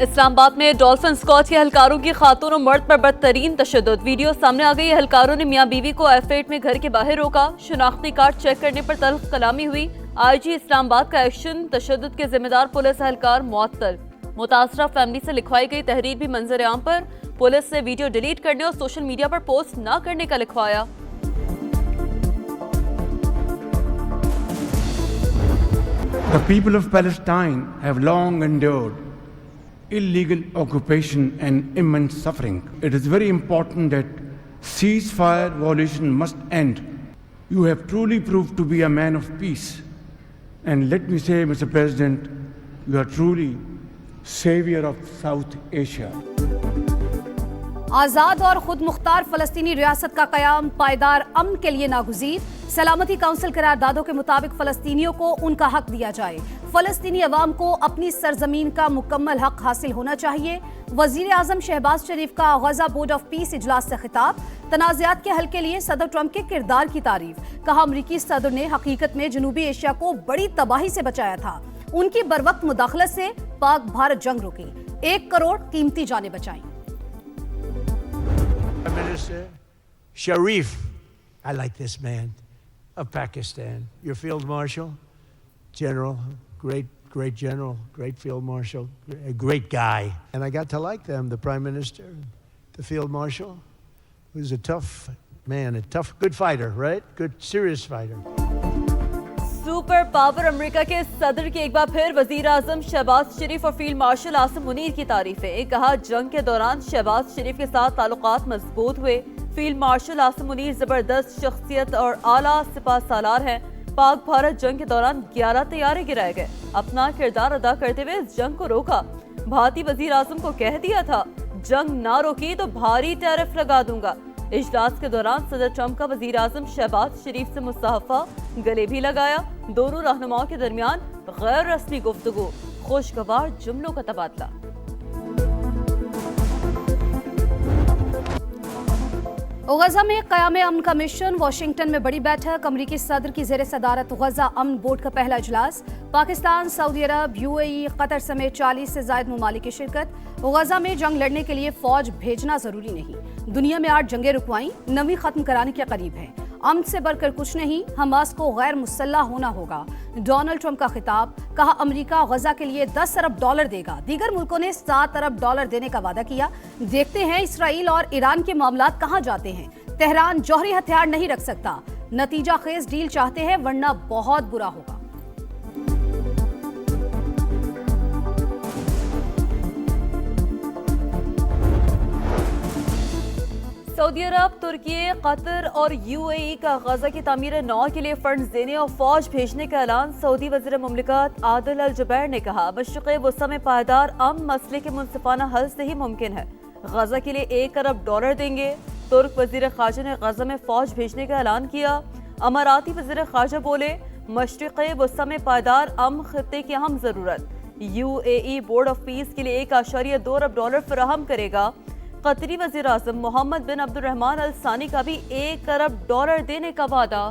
इस्लामाबाद में dolphin squad के एहलकारों की खातून और मर्द पर बदतरीन तशद्दुद। वीडियो सामने आ गई। एहलकारों ने मियां बीवी को F8 में घर के बाहर रोका। शनाख्ती कार्ड चेक करने पर तल्ख कलामी हुई। IG इस्लामाबाद का एक्शन। तशद्दुद के जिम्मेदार पुलिस एहलकार मुअत्तल। मुतासरा फैमिली से लिखवाई गई तहरीर भी मंजर आम पर। पुलिस ने वीडियो डिलीट करने और सोशल मीडिया पर पोस्ट न करने का लिखवाया। The people of Palestine have long endured illegal occupation and immense suffering. It is very important that ceasefire violation must end. You have truly proved to be a man of peace. And let me say, Mr. President, you are truly savior of South Asia. आज़ाद और खुद मुख्तार फलस्तीनी रियासत का क़याम पायदार अमन के लिए नागुज़ीर। सलामती council करारदादों के मुताबिक फलस्तीनियों को उनका हक दिया जाए। फलस्तीनी अवाम को अपनी सरजमीन का मुकम्मल हक हासिल होना चाहिए। वज़ीर आज़म शहबाज शरीफ का गज़ा बोर्ड ऑफ पीस इजलास से खिताब। तनाज़ात के हल के लिए सदर ट्रंप के किरदार की तारीफ। कहा अमरीकी सदर ने हकीकत में जनूबी एशिया को बड़ी तबाही से बचाया था। उनकी बरवक्त मुदाखलत से पाक भारत जंग रुकी। 1 करोड़ कीमती जानें बचाई। Prime Minister Sharif, I like this man, of Pakistan. Your Field Marshal, General, great General, great Field Marshal, a great guy. And I got to like them, the Prime Minister, the Field Marshal, who's a tough man, good fighter, right? Good, serious fighter. Super power America के सदर की एक बार फिर वजीर आजम शहबाज शरीफ और field marshal Asim Munir की तारीफें। कहा जंग के दौरान शहबाज शरीफ के साथ ताल्लुकात मजबूत हुए। फील्ड मार्शल आसिम मुनीर जबरदस्त शख्सियत और आला सिपा सालार हैं। पाक भारत जंग के दौरान 11 तैयारे गिराए गए। अपना किरदार अदा करते हुए इस जंग को रोका। भारतीय वजीर आजम को कह दिया था जंग ना रोकी तो भारी टैरिफ लगा दूंगा। इजलास के दौरान सदर ट्रंप का वजीर आजम शहबाज शरीफ से मुसाफा गले भी लगाया। दोनों रहनुमाओं के दरमियान गैर रस्मी गुफ्तगू, खुशगवार जुमलों का तबादला। गजा में क़याम अमन का मिशन। वाशिंगटन में बड़ी बैठक। अमरीकी सदर की ज़ेर सदारत गजा अमन बोर्ड का पहला इजलास। पाकिस्तान, सऊदी अरब, UAE, कतर समेत 40 से ज़ायद ममालिक की शिरकत। गजा में जंग लड़ने के लिए फौज भेजना जरूरी नहीं। दुनिया में 8 जंगें रुकवाई, 9वीं खत्म कराने के करीब है। अमन से बढ़कर कुछ नहीं, हमास को गैर मुसल्लह होना होगा। डोनाल्ड ट्रंप का खिताब। कहा अमेरिका गजा के लिए $10 अरब देगा। दीगर मुल्कों ने $7 अरब देने का वादा किया। देखते हैं इसराइल और ईरान के मामलात कहां जाते हैं। तेहरान जौहरी हथियार नहीं रख सकता। नतीजा खेज डील चाहते हैं वरना बहुत बुरा होगा। सऊदी अरब, तुर्की, कतर और UAE का गजा की तामीर नौ के लिए फंड्स देने और फौज भेजने का ऐलान। सऊदी वज़ीर मुमलिकत आदिल अल जुबैर ने कहा मशरिक़ वुस्ता में पायदार अमन मसले के मुनसिफाना हल से ही मुमकिन है। गजा के लिए $1 अरब देंगे। तुर्क वज़ीर ख़ारजा ने गजा में फौज भेजने का ऐलान किया। अमाराती वज़ीर ख़ारजा बोले मशरिक़ वुस्ता में पायदार अमन खित्ते की अहम ज़रूरत। UAE बोर्ड ऑफ पीस के लिए $1.2 अरब फराहम करेगा। कतरी वज़ीर आज़म मोहम्मद बिन अब्दुर्रहमान अल सानी का भी $1 अरब देने का वादा।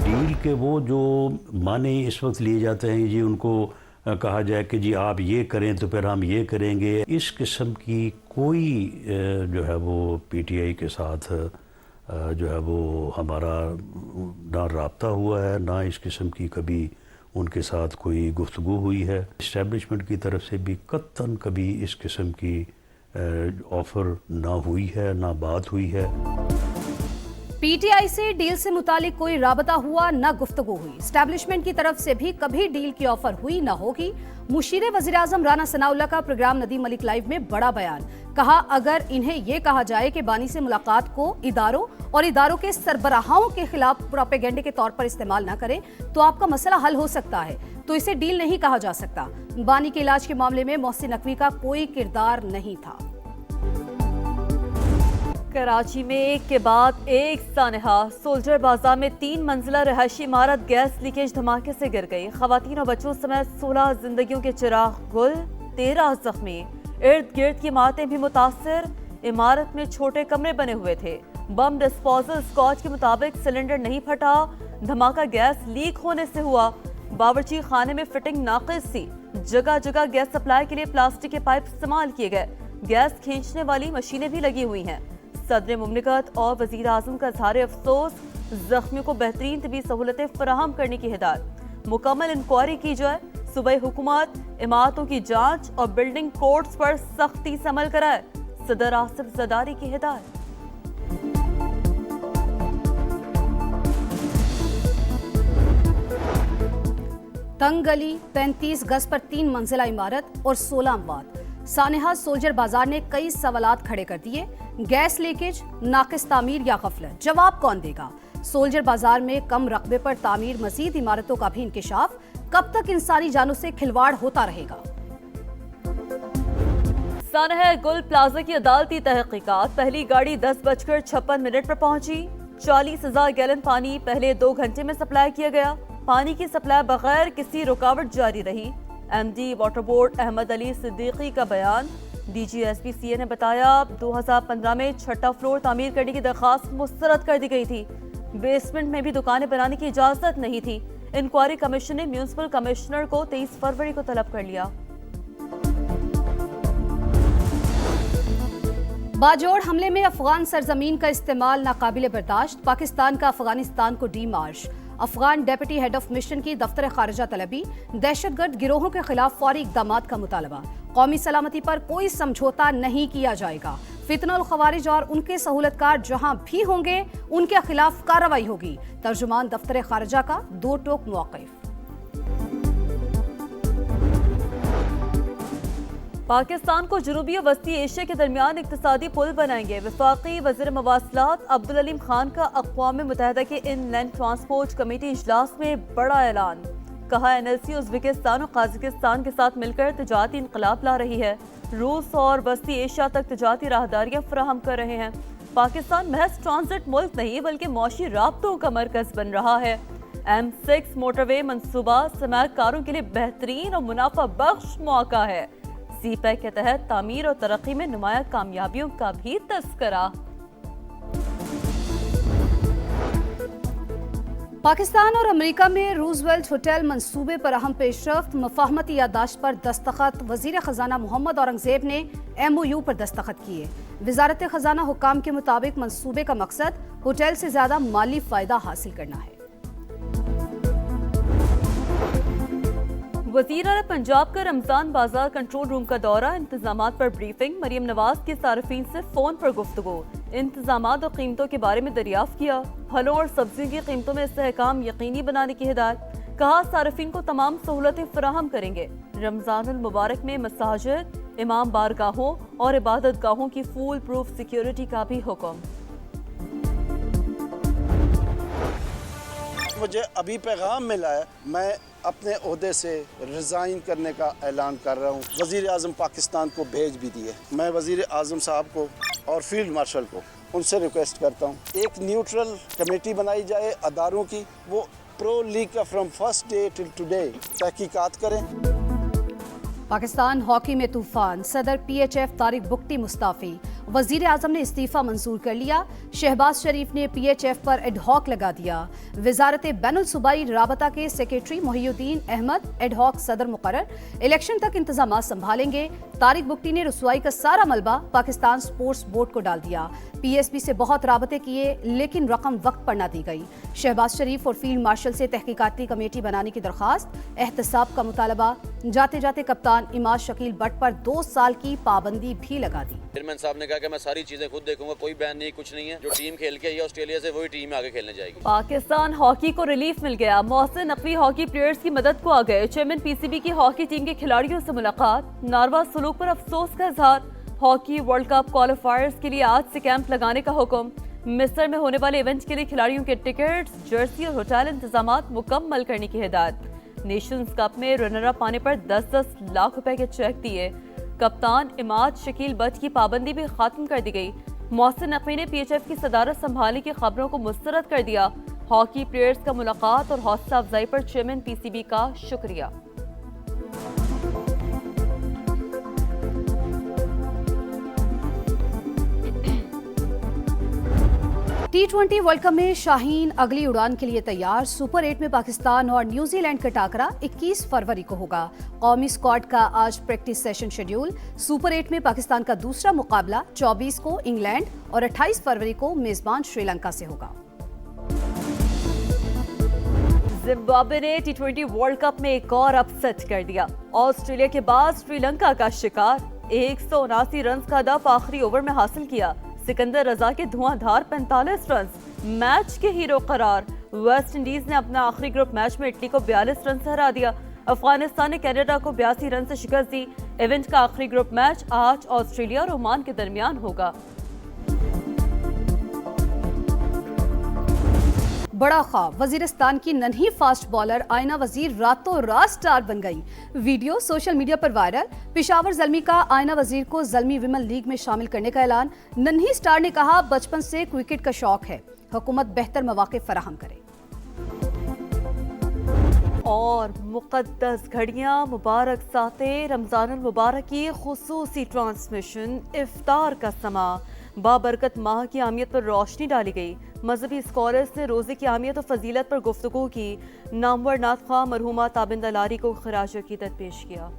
डील के वो जो माने इस वक्त लिए जाते हैं जी, उनको कहा जाए कि जी आप ये करें तो फिर हम ये करेंगे। इस किस्म की कोई जो है वो PTI के साथ जो है वो हमारा ना राब्ता हुआ है, ना इस किस्म की कभी उनके साथ कोई गुफ्तगू हुई है। इस्टेब्लिशमेंट की तरफ से भी कत्तन कभी इस किस्म की ऑफ़र ना हुई है, ना बात हुई है। PTI से डील से मुतालिक कोई राबता हुआ न गुफ्तगू हुई। एस्टेब्लिशमेंट की तरफ से भी कभी डील की ऑफर हुई न होगी। मुशीर वज़ीर आज़म राना सनाउल्लाह का प्रोग्राम नदीम मलिक लाइव में बड़ा बयान। कहा अगर इन्हें यह कहा जाए कि बानी से मुलाकात को इदारों और इदारों के सरबराहों के खिलाफ प्रोपेगेंडे के तौर पर इस्तेमाल न करें तो आपका मसला हल हो सकता है, तो इसे डील नहीं कहा जा सकता। बानी के इलाज के मामले में मोहसिन नकवी का कोई किरदार नहीं था। कराची में एक के बाद एक सानहा। सोल्जर बाजार में 3 मंजिला रहायशी इमारत गैस लीकेज धमाके से गिर गई। खवातीन और बच्चों समेत 16 जिंदगियों के चिराग गुल, 13 जख्मी। इर्द गिर्द की इमारतें भी मुतासर। इमारत में छोटे कमरे बने हुए थे। बम डिस्पोजल स्क्वाड के मुताबिक सिलेंडर नहीं फटा, धमाका गैस लीक होने से हुआ। बावर्ची खाने में फिटिंग नाकिस थी। जगह जगह गैस सप्लाई के लिए प्लास्टिक के पाइप इस्तेमाल किए गए। गैस खींचने वाली मशीनें भी लगी हुई हैं। सदर मुमलिकत और वजीर आजम का इज़हार अफसोस, जख्मियों को बेहतरीन तबी सहूलतें फराहम करने की हिदायत। मुकम्मल इंक्वायरी की जाए। सूबाई हुकूमत इमारतों की जांच और बिल्डिंग कोड्स पर सख्ती से अमल कराए। सदर आसिफ जरदारी की हिदायत। तंग गली, 35 गज पर 3 मंजिला इमारत और 16 अमवात। सानेहा सोल्जर बाजार ने कई सवालात खड़े कर दिए। गैस लीकेज, नाकिस तामीर या गफलत, जवाब कौन देगा? सोल्जर बाजार में कम रकबे पर तामीर, मजीद इमारतों का भी इंकिशाफ। कब तक इंसानी जानों से खिलवाड़ होता रहेगा? सानेहा गुल प्लाजा की अदालती तहकीकात। पहली गाड़ी 10:56 पर पहुंची। 40,000 गैलन पानी पहले 2 घंटे में सप्लाई किया गया। पानी की सप्लाई बगैर किसी रुकावट जारी रही। MD water board Ahmed Ali Siddiqui का बयान। DGSPCA ने बताया 2015 में 6ठा फ्लोर तामीर करने की दरखास्त मुस्तरद कर दी गई थी। बेसमेंट में भी दुकानें बनाने की इजाजत नहीं थी। इंक्वायरी कमीशन ने म्यूनिसिपल कमिश्नर को 23 फरवरी को तलब कर लिया। बाजोड़ हमले में अफगान सरजमीन का इस्तेमाल नाकाबिले बर्दाश्त। पाकिस्तान का अफगानिस्तान को D March. Afghan deputy head of mission की दफ्तर खारिजा तलबी। दहशतगर्द गिरोहों के खिलाफ फौरी इकदामात का मुतालबा। कौमी सलामती पर कोई समझौता नहीं किया जाएगा। फितनुल खवारिज और उनके सहूलतकार जहां भी होंगे उनके खिलाफ कार्रवाई होगी। तर्जुमान दफ्तर खारिजा का 2 टोक मौक़िफ़। पाकिस्तान को जनूबी और वस्ती एशिया के दरमियान इक्तिसादी पुल बनाएंगे। वफाकी वज़ीर मवासलात अब्दुल अलीम खान का अक़वाम मुत्तहिदा के इनलैंड ट्रांसपोर्ट कमेटी इजलास में बड़ा ऐलान। कहा NLC उज़्बेकिस्तान और कजाकिस्तान के साथ मिलकर तिजारती इनकलाब ला रही है। रूस और वस्ती एशिया तक तिजारती राहदारियाँ फराहम कर रहे हैं। पाकिस्तान महज ट्रांजिट मुल्क नहीं बल्कि मौशी राब्तों का मरकज़ बन रहा है। M6 मोटरवे मनसूबा सरमायाकारों के लिए बेहतरीन और मुनाफा बख्श मौका है। CPEC के तहत तामीर और तरक्की में नुमाया कामयाबियों का भी तस्करा। पाकिस्तान और अमेरिका में रूजवेल्ट होटल मंसूबे पर अहम पेशरफ्त। मफाहमती यादाश्त पर दस्तखत। वजीर खजाना मोहम्मद औरंगजेब ने MOU पर दस्तखत किए। वजारत खजाना हुकाम के मुताबिक मंसूबे का मकसद होटल से ज्यादा माली फायदा हासिल करना है। वज़ीर आला पंजाब का रमजान बाजार कंट्रोल रूम का दौरा। इंतजामात पर ब्रीफिंग। मरियम नवाज की सार्फिन से फोन पर गुफ्तगू। इंतजामात और कीमतों के बारे में दरियाफ्त किया। फलों और सब्जियों की कीमतों में इस्तेहकाम यकीनी बनाने की हिदायत। कहा सार्फिन को तमाम सहूलतें फराहम करेंगे। रमजानुल मुबारक में मसाजिद, इमाम बारगाहों और इबादत गाहों की फूल प्रूफ सिक्योरिटी का भी हुक्म। मुझे अभी पैगाम मिला है, मैं अपने ओहदे से रिज़ाइन करने का ऐलान कर रहा हूँ। वज़ीर आज़म पाकिस्तान को भेज भी दिए। मैं वज़ीर आज़म साहब को और फील्ड मार्शल को उनसे रिक्वेस्ट करता हूँ एक न्यूट्रल कमेटी बनाई जाए अदारों की, वो प्रो लीग का from first day till today तहकीकात करें। पाकिस्तान हॉकी में तूफान। सदर PHF तारिक बुगटी मुस्ताफ़ी। वजीर आजम ने इस्तीफा मंजूर कर लिया। शहबाज शरीफ ने PHF पर एडहॉक लगा दिया। वजारत बैनुल सूबाई राबता के सेक्रेटरी मोहिउद्दीन अहमद एडहॉक सदर मुकर्रर। इलेक्शन तक इंतजाम संभालेंगे। तारिक बुगटी ने रसवाई का सारा मलबा पाकिस्तान स्पोर्ट्स बोर्ड को डाल दिया। PSB से बहुत राबते किए लेकिन रकम वक्त पर न दी गई। शहबाज शरीफ और फील्ड मार्शल से तहकीकाती कमेटी बनाने की दरख्वास्त। एहतसाब का मुतालबा। जाते जाते कप्तान इमाद शकील बट पर 2 साल की पाबंदी भी लगा दी। चेयरमैन साहब ने कहा कि मैं सारी चीजें खुद देखूंगा, कोई बैन नहीं, कुछ नहीं है। जो टीम खेल के आई है ऑस्ट्रेलिया से वही टीम आगे खेलने जाएगी। पाकिस्तान हॉकी को रिलीफ मिल गया। मोहसिन नकवी हॉकी प्लेयर्स की मदद को आ गए। चेयरमैन PCB की हॉकी टीम के खिलाड़ियों से मुलाकात। नारवा सलूक पर अफसोस का इजहार। हॉकी वर्ल्ड कप क्वालिफायर्स के लिए आज से कैंप लगाने का हुक्म। मिस्र में होने वाले इवेंट के लिए खिलाड़ियों के टिकट्स, जर्सी और होटल इंतजामात मुकम्मल करने की हिदायत। नेशंस कप में रनर अप पाने पर 10-10 लाख रुपए के चेक दिए। कप्तान इमाद शकील बट की पाबंदी भी खत्म कर दी गई। मोहसिन नकवी ने PHF की सदारत संभालने की खबरों को मुस्तरद कर दिया। हॉकी प्लेयर्स का मुलाकात और हौसला अफजाई पर चेयरमैन PCB का शुक्रिया। T20 वर्ल्ड कप में शाहीन अगली उड़ान के लिए तैयार। सुपर 8 में पाकिस्तान और न्यूजीलैंड का टाकरा 21 फरवरी को होगा। कौमी स्क्वाड का आज प्रैक्टिस सेशन शेड्यूल। सुपर 8 में पाकिस्तान का दूसरा मुकाबला 24 को इंग्लैंड और 28 फरवरी को मेजबान श्रीलंका से होगा। जिम्बाब्वे ने T20 वर्ल्ड कप में एक और अपसेट कर दिया। ऑस्ट्रेलिया के बाद श्रीलंका का शिकार। 179 रन का हदफ आखिरी ओवर में हासिल किया। सिकंदर रजा के धुआंधार 45 रन मैच के हीरो करार। वेस्ट इंडीज ने अपना आखिरी ग्रुप मैच में इटली को 42 रन से हरा दिया। अफगानिस्तान ने कनाडा को 82 रन से शिकस्त दी। इवेंट का आखिरी ग्रुप मैच आज ऑस्ट्रेलिया और ओमान के दरमियान होगा। बड़ा ख्वाब, वजीरिस्तान की नन्ही फास्ट बॉलर आयना वजीर रातों रात स्टार बन गई। वीडियो सोशल मीडिया पर वायरल। पेशावर ज़ल्मी का आयना वजीर को ज़ल्मी विमन लीग में शामिल करने का ऐलान। नन्ही स्टार ने कहा, बचपन से क्रिकेट का शौक है, हुकूमत बेहतर मौके फराहम करे। और मुक़द्दस घड़ियां, मुबारक साते रमज़ानुल मुबारक की खुसूसी ट्रांसमिशन। इफ्तार का समा, बाबरकत माह की अहमियत पर रोशनी डाली गई। मजहबी स्कॉलर्स ने रोज़े की अहमियत और फजीलत पर गुफ्तगू की। नामवर नात ख्वाह मरहूमा ताबिंदा लारी को खिराज अकीदत पेश किया।